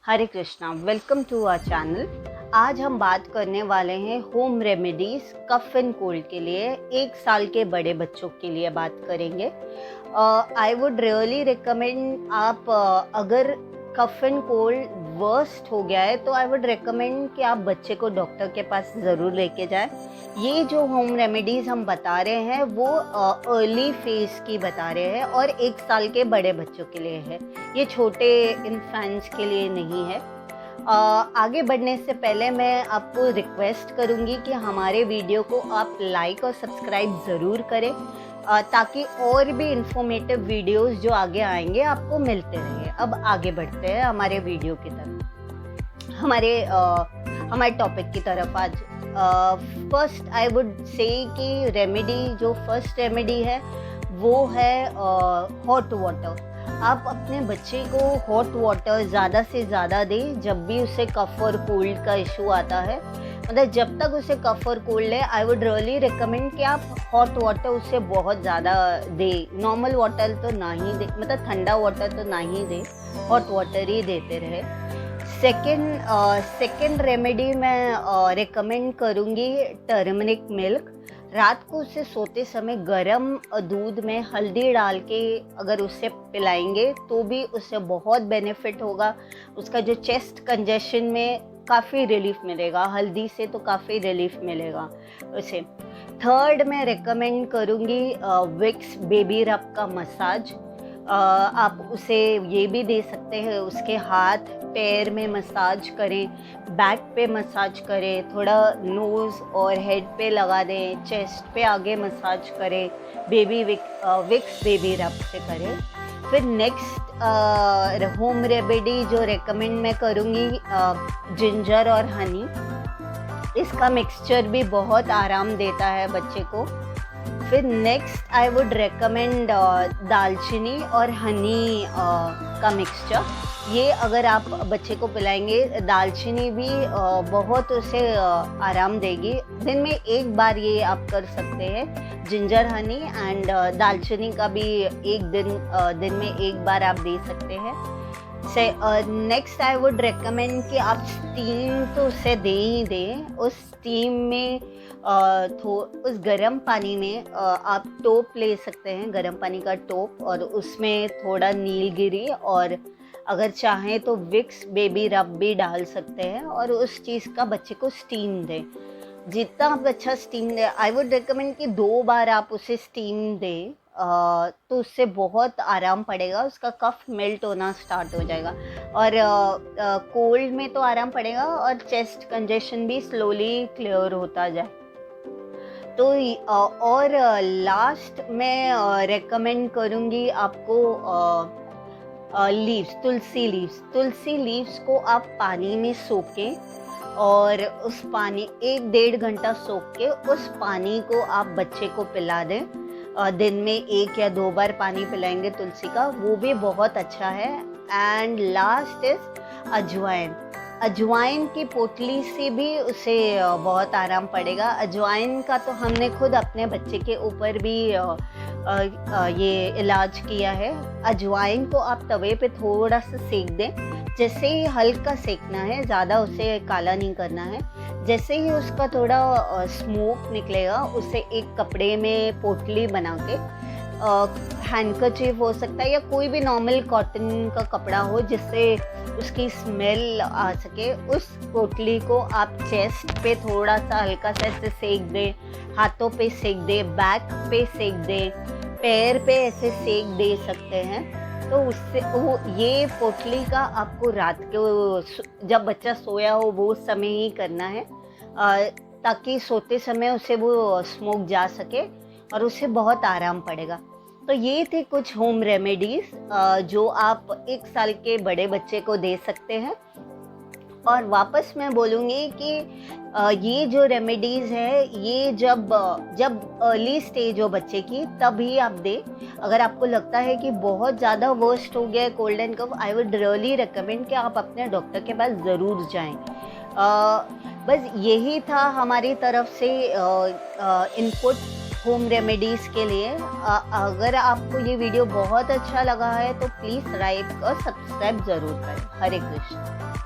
Hare Krishna, welcome to our channel. आज हम बात करने वाले हैं home remedies cough and cold के लिए। 1 साल के बड़े बच्चों के लिए बात करेंगे। आई वुड रियली रिकमेंड आप अगर कफ एंड कोल्ड वर्स्ट हो गया है तो आई वुड रिकमेंड कि आप बच्चे को डॉक्टर के पास ज़रूर लेके जाएं। ये जो होम रेमेडीज़ हम बता रहे हैं वो अर्ली फेज की बता रहे हैं और 1 साल के बड़े बच्चों के लिए है, ये छोटे इन्फेंट्स के लिए नहीं है। आगे बढ़ने से पहले मैं आपको रिक्वेस्ट करूंगी कि हमारे वीडियो को आप लाइक और सब्सक्राइब ज़रूर करें ताकि और भी इंफॉर्मेटिव वीडियोस जो आगे आएंगे आपको मिलते रहे। अब आगे बढ़ते हैं हमारे वीडियो की तरफ, हमारे टॉपिक की तरफ। आज फर्स्ट आई वुड से कि रेमेडी, जो फर्स्ट रेमेडी है वो है हॉट वाटर। आप अपने बच्चे को हॉट वाटर ज़्यादा से ज़्यादा दें जब भी उसे कफ और कोल्ड का इशू आता है। मतलब जब तक उसे कफ और कोल्ड है आई वुड रियली रिकमेंड कि आप हॉट वाटर उसे बहुत ज़्यादा दें। नॉर्मल वाटर तो ना ही दे, मतलब ठंडा वाटर तो ना ही दे, हॉट वाटर ही देते रहे। सेकेंड रेमेडी मैं रिकमेंड करूँगी टर्मरिक मिल्क। रात को उसे सोते समय गरम दूध में हल्दी डाल के अगर उसे पिलाएंगे तो भी उससे बहुत बेनिफिट होगा। उसका जो चेस्ट कंजेशन में काफ़ी रिलीफ मिलेगा, हल्दी से तो काफ़ी रिलीफ मिलेगा उसे। थर्ड मैं रिकमेंड करूँगी विक्स बेबी रब का मसाज। आप उसे ये भी दे सकते हैं, उसके हाथ पैर में मसाज करें, बैक पे मसाज करें, थोड़ा नोज़ और हेड पे लगा दें, चेस्ट पे आगे मसाज करें, विक्स बेबी रब से करें। फिर नेक्स्ट होम रेमेडी जो रेकमेंड मैं करूँगी जिंजर और हनी। इसका मिक्सचर भी बहुत आराम देता है बच्चे को। फिर नेक्स्ट आई वुड रेकमेंड दालचीनी और हनी का मिक्सचर। ये अगर आप बच्चे को पिलाएंगे, दालचीनी भी बहुत उसे आराम देगी। दिन में एक बार ये आप कर सकते हैं, जिंजर हनी एंड दालचीनी का भी दिन में एक बार आप दे सकते हैं। नेक्स्ट आई वुड रिकमेंड कि आप स्टीम तो उसे दे ही दें। उस स्टीम में उस गर्म पानी में आप टोप ले सकते हैं, गर्म पानी का टोप, और उसमें थोड़ा नीलगिरी और अगर चाहें तो विक्स बेबी रब भी डाल सकते हैं और उस चीज़ का बच्चे को स्टीम दें। जितना आप अच्छा स्टीम दें, आई वुड रिकमेंड कि 2 बार आप उसे स्टीम दें तो उससे बहुत आराम पड़ेगा, उसका कफ मेल्ट होना स्टार्ट हो जाएगा और कोल्ड में तो आराम पड़ेगा और चेस्ट कंजेशन भी स्लोली क्लियर होता जाए। तो और लास्ट मैं रेकमेंड करूँगी आपको तुलसी लीव्स को आप पानी में सोखें और उस पानी 1-1.5 घंटा सोख के उस पानी को आप बच्चे को पिला दें। दिन में 1 या 2 बार पानी पिलाएंगे तुलसी का, वो भी बहुत अच्छा है। एंड लास्ट इज अजवाइन की पोटली से भी उसे बहुत आराम पड़ेगा। अजवाइन का तो हमने खुद अपने बच्चे के ऊपर भी ये इलाज किया है। अजवाइन को आप तवे पे थोड़ा सा सेक दें, जैसे ही हल्का सेकना है, ज़्यादा उसे काला नहीं करना है। जैसे ही उसका थोड़ा स्मोक निकलेगा, उसे एक कपड़े में पोटली बना के, हैंडकरचीफ हो सकता है या कोई भी नॉर्मल कॉटन का कपड़ा हो जिससे उसकी स्मेल आ सके, उस पोटली को आप चेस्ट पे थोड़ा सा हल्का सा ऐसे सेक दें, हाथों पे सेक दें, बैक पे सेक दें, पैर पे ऐसे सेक दे सकते हैं। तो उससे ये पोटली का आपको रात को जब बच्चा सोया हो वो समय ही करना है ताकि सोते समय उसे वो स्मोक जा सके और उसे बहुत आराम पड़ेगा। तो ये थे कुछ होम रेमेडीज़ जो आप 1 साल के बड़े बच्चे को दे सकते हैं। और वापस मैं बोलूँगी कि ये जो रेमेडीज़ है ये जब अर्ली स्टेज हो बच्चे की तभी आप दें। अगर आपको लगता है कि बहुत ज़्यादा वर्स्ट हो गया है cold and cough, I would really recommend कि आप अपने डॉक्टर के पास ज़रूर जाएं। बस यही था हमारी तरफ से इनपुट होम रेमेडीज़ के लिए। अगर आपको ये वीडियो बहुत अच्छा लगा है तो प्लीज़ लाइक और सब्सक्राइब ज़रूर करें। हरे कृष्ण।